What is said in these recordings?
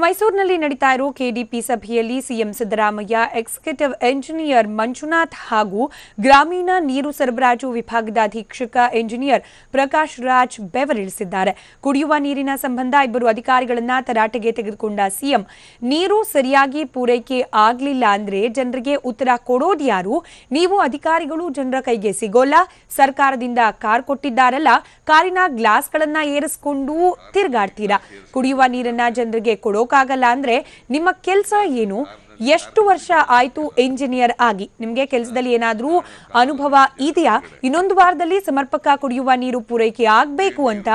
ಮೈಸೂರಿನಲ್ಲಿ ನಡೀತಾ ಇರೋ ಕೆಡಿಪಿ ಸಭೆಯಲ್ಲಿ CM Siddaramaiah executive engineer Manjunath ಹಾಗೂ ಗ್ರಾಮೀಣ ನೀರು ಸರಬರಾಜು ವಿಭಾಗದ ಅಧೀಕ್ಷಕ ಎಂಜಿನಿಯರ್ ಪ್ರಕಾಶ್ ರಾಜ್ ಬೆವರಿಳಿಸಿದ್ದಾರೆ. ಕುಡಿಯುವ ನೀರಿನ ಸಂಬಂಧ ಇಬ್ಬರು ಅಧಿಕಾರಿಗಳನ್ನ ತರಾಟೆಗೆ ತೆಗೆದುಕೊಂಡ ಸಿಎಂ, ನೀರು ಸರಿಯಾಗಿ ಪೂರೈಕೆ ಆಗಲಿಲ್ಲ ಅಂದ್ರೆ ಜನರಿಗೆ ಉತ್ತರ ಕೊಡೋದು ಯಾರು? ನೀವು ಅಧಿಕಾರಿಗಳು ಜನರ ಕೈಗೆ ಸಿಗೋಲ್ಲ. ಸರ್ಕಾರದಿಂದ ಕಾರ್ ಕೊಟ್ಟಿದ್ದಾರಲ್ಲ, ಕಾರಿನ ಗ್ಲಾಸ್ಗಳನ್ನ ಏರಿಸಿಕೊಂಡು ತಿರುಗಾಡ್ತೀರಾ. ಕುಡಿಯುವ ನೀರನ್ನ ಜನರಿಗೆ ಕೊಡೋಕಾಗಲ್ಲ ಅಂದ್ರೆ ನಿಮ್ಮ ಕೆಲಸ ಏನು? ಎಷ್ಟು ವರ್ಷ ಆಯ್ತು ಎಂಜಿನಿಯರ್ ಆಗಿ? ನಿಮಗೆ ಕೆಲಸದಲ್ಲಿ ಏನಾದರೂ ಅನುಭವ ಇದೆಯಾ? ಇನ್ನೊಂದು ವಾರದಲ್ಲಿ ಸಮರ್ಪಕ ಕುಡಿಯುವ ನೀರು ಪೂರೈಕೆ ಆಗಬೇಕು ಅಂತ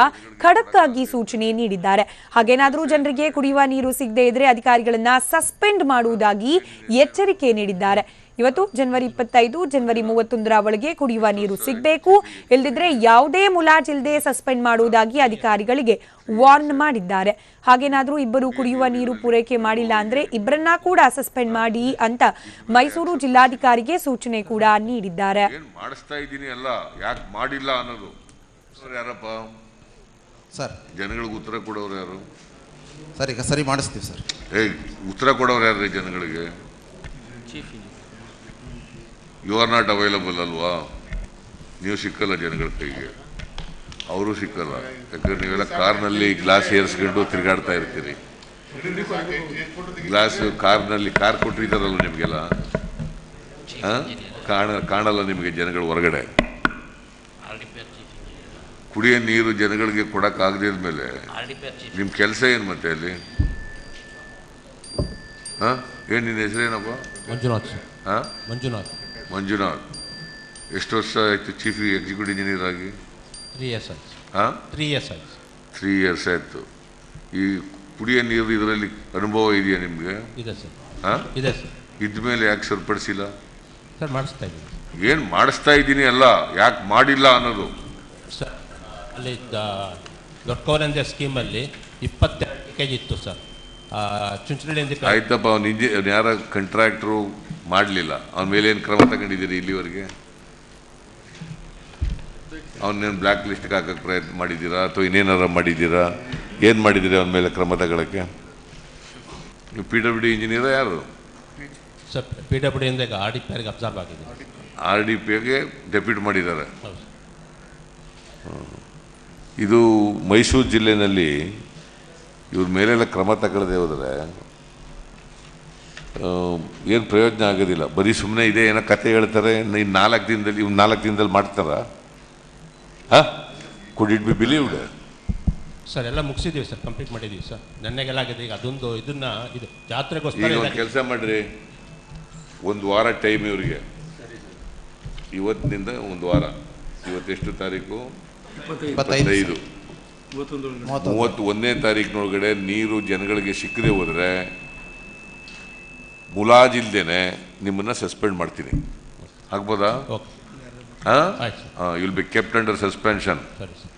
ಖಡಕ್ ಆಗಿ ಸೂಚನೆ ನೀಡಿದ್ದಾರೆ. ಹಾಗೇನಾದರೂ ಜನರಿಗೆ ಕುಡಿಯುವ ನೀರು ಸಿಗದೇ ಇದ್ರೆ ಅಧಿಕಾರಿಗಳನ್ನ ಸಸ್ಪೆಂಡ್ ಮಾಡುವುದಾಗಿ ಎಚ್ಚರಿಕೆ ನೀಡಿದ್ದಾರೆ. ಇವತ್ತು ಜನವರಿ 25, ಜನವರಿ 31ರ ಒಳಗೆ ಕುಡಿಯುವ ನೀರು ಸಿಗಬೇಕು, ಇಲ್ಲದಿದ್ರೆ ಯಾವುದೇ ಮುಲಾಜಿಲ್ಲದೆ ಸಸ್ಪೆಂಡ್ ಮಾಡುವುದಾಗಿ ಅಧಿಕಾರಿಗಳಿಗೆ ವಾರ್ನ್ ಮಾಡಿದ್ದಾರೆ. ಹಾಗೇನಾದರೂ ಇಬ್ಬರು ಕುಡಿಯುವ ನೀರು ಪೂರೈಕೆ ಮಾಡಿಲ್ಲ ಅಂದ್ರೆ ಇಬ್ಬರನ್ನ ಕೂಡ ಸಸ್ಪೆಂಡ್ ಮಾಡಿ ಅಂತ ಮೈಸೂರು ಜಿಲ್ಲಾಧಿಕಾರಿಗೆ ಸೂಚನೆ ಕೂಡ ನೀಡಿದ್ದಾರೆ. ಯಾಕೆ ಮಾಡಿಲ್ಲ ಅನ್ನೋದು ಯಾರಪ್ಪ ಸರ್, ಜನಗಳಿಗೆ ಉತ್ತರ ಕೊಡೋರು ಯಾರು ಸರ್? ಈಗ ಸರಿ ಮಾಡಿಸ್ತೀವಿ ಸರ್. ಉತ್ತರ ಕೊಡೋರು ಯಾರು ಜನಗಳಿಗೆ? ಯು ಆರ್ ನಾಟ್ ಅವೈಲಬಲ್ ಅಲ್ವಾ? ನೀವು ಸಿಕ್ಕಲ್ಲ ಜನಗಳ ಕೈಗೆ, ಅವರು ಸಿಕ್ಕಲ್ಲ. ಯಾಕಂದ್ರೆ ನೀವೆಲ್ಲ ಕಾರ್ನಲ್ಲಿ ಗ್ಲಾಸ್ ಏರಿಸ್ಕೊಂಡು ತಿರುಗಾಡ್ತಾ ಇರ್ತೀರಿ. ಗ್ಲಾಸ್ ಕಾರ್ನಲ್ಲಿ ಕಾರ್ ಕೊಟ್ಟಿದ್ದಾರಲ್ಲ ನಿಮಗೆಲ್ಲ, ಕಾಣಲ್ಲ ನಿಮಗೆ ಜನಗಳು ಹೊರಗಡೆ. ಕುಡಿಯೋ ನೀರು ಜನಗಳಿಗೆ ಕೊಡೋಕ್ಕಾಗದೇ ಮೇಲೆ ನಿಮ್ಮ ಕೆಲಸ ಏನು ಮತ್ತೆ ಅಲ್ಲಿ? ಏನು ನಿನ್ನ ಹೆಸರೇನಪ್ಪ? ಮಂಜುನಾಥ್. ಮಂಜುನಾಥ್. ಎಷ್ಟು ವರ್ಷ ಆಯಿತು ಚೀಫ್ ಎಕ್ಸಿಕ್ಯೂಟಿವ್ ಇಂಜಿನಿಯರ್ ಆಗಿ? 3 years ಆಯ್ತು. 3 years ಆಯಿತು. ಈ ಕುಡಿಯೋ ನೀರು ಇದರಲ್ಲಿ ಅನುಭವ ಇದೆಯಾ ನಿಮಗೆ? ಇದೆ ಸರ್. ಇದೆ ಸರ್. ಇದ್ಮೇಲೆ ಯಾಕೆ ಸರಿಪಡಿಸಿಲ್ಲ ಸರ್? ಮಾಡಿಸ್ತಾ ಇದ್ದೀನಿ. ಏನು ಮಾಡಿಸ್ತಾ ಇದ್ದೀನಿ ಅಲ್ಲ, ಯಾಕೆ ಮಾಡಿಲ್ಲ ಅನ್ನೋದು ಸರ್. ಅಲ್ಲಿ ದೊಡ್ಡ ಕವರಂಜ ಸ್ಕೀಮಲ್ಲಿ 22 ಪ್ಯಾಕೇಜ್ ಇತ್ತು ಸರ್. ಚುಂಚನಹಳ್ಳಿ ಆಯ್ತಪ್ಪ. ಅವ್ನು ಯಾರ ಕಾಂಟ್ರಾಕ್ಟ್ರು ಮಾಡಲಿಲ್ಲ, ಅವನ ಮೇಲೆ ಏನು ಕ್ರಮ ತಗೊಂಡಿದ್ದೀರಿ ಇಲ್ಲಿವರೆಗೆ? ಅವನ್ನೇನು ಬ್ಲ್ಯಾಕ್ ಲಿಸ್ಟ್ಗೆ ಹಾಕೋಕ್ಕೆ ಪ್ರಯತ್ನ ಮಾಡಿದ್ದೀರಾ ಅಥವಾ ಇನ್ನೇನಾರ ಮಾಡಿದ್ದೀರಾ? ಏನು ಮಾಡಿದ್ದೀರಿ ಅವನ ಮೇಲೆ ಕ್ರಮ ತಗೊಳ್ಳೋಕ್ಕೆ? ನೀವು PWD ಇಂಜಿನಿಯರ್ ಯಾರು ಸರ್? PWD ಇಂದ ಈಗ RDPRಗೆ ಅಬ್ಸರ್ವ್ ಆಗಿದೆ. RDPಗೆ ಡೆಪ್ಯೂಟ್ ಮಾಡಿದ್ದಾರೆ. ಇದು ಮೈಸೂರು ಜಿಲ್ಲೆಯಲ್ಲಿ ಇವ್ರ ಮೇಲೆಲ್ಲ ಕ್ರಮ ತಗೊಳ್ಳದೆ ಹೋದರೆ ಏನು ಪ್ರಯೋಜನ ಆಗೋದಿಲ್ಲ. ಬರೀ ಸುಮ್ಮನೆ ಇದೆ ಏನೋ ಕತೆ ಹೇಳ್ತಾರೆ. ಇನ್ನು 4 ದಿನದಲ್ಲಿ 4 ದಿನದಲ್ಲಿ ಮಾಡ್ತಾರ? ಕುಡ್ ಇಟ್ ಬಿ ಬಿಲೀವ್ಡ್? ಸರ್ ಎಲ್ಲ ಮುಗಿಸಿದ್ದೀವಿ ಸರ್, ಕಂಪ್ಲೀಟ್ ಮಾಡಿದ್ದೀವಿ ಸರ್. ನೆನ್ನೆಗೆಲ್ಲ ಆಗಿದೆ. ಈಗ ಅದೊಂದು ಇದು ಜಾತ್ರೆಗೋಸ್ಕರ ಒಂದು ಕೆಲಸ ಮಾಡಿರಿ, 1 ವಾರ ಟೈಮ್ ಇವರಿಗೆ. ಇವತ್ತಿನಿಂದ 1 ವಾರ. ಇವತ್ತೆಷ್ಟು ತಾರೀಕು? 25. 31ನೇ ತಾರೀಕಿನೊಳಗಡೆ ನೀರು ಜನಗಳಿಗೆ ಸಿಕ್ಕದೆ ಹೋದರೆ ಮುಲಾಜಿಲ್ದೇನೆ ನಿಮ್ಮನ್ನು ಸಸ್ಪೆಂಡ್ ಮಾಡ್ತೀನಿ. ಆಗ್ಬೋದಾ? Okay. You will be kept under suspension. ಸರಿ ಸರ್.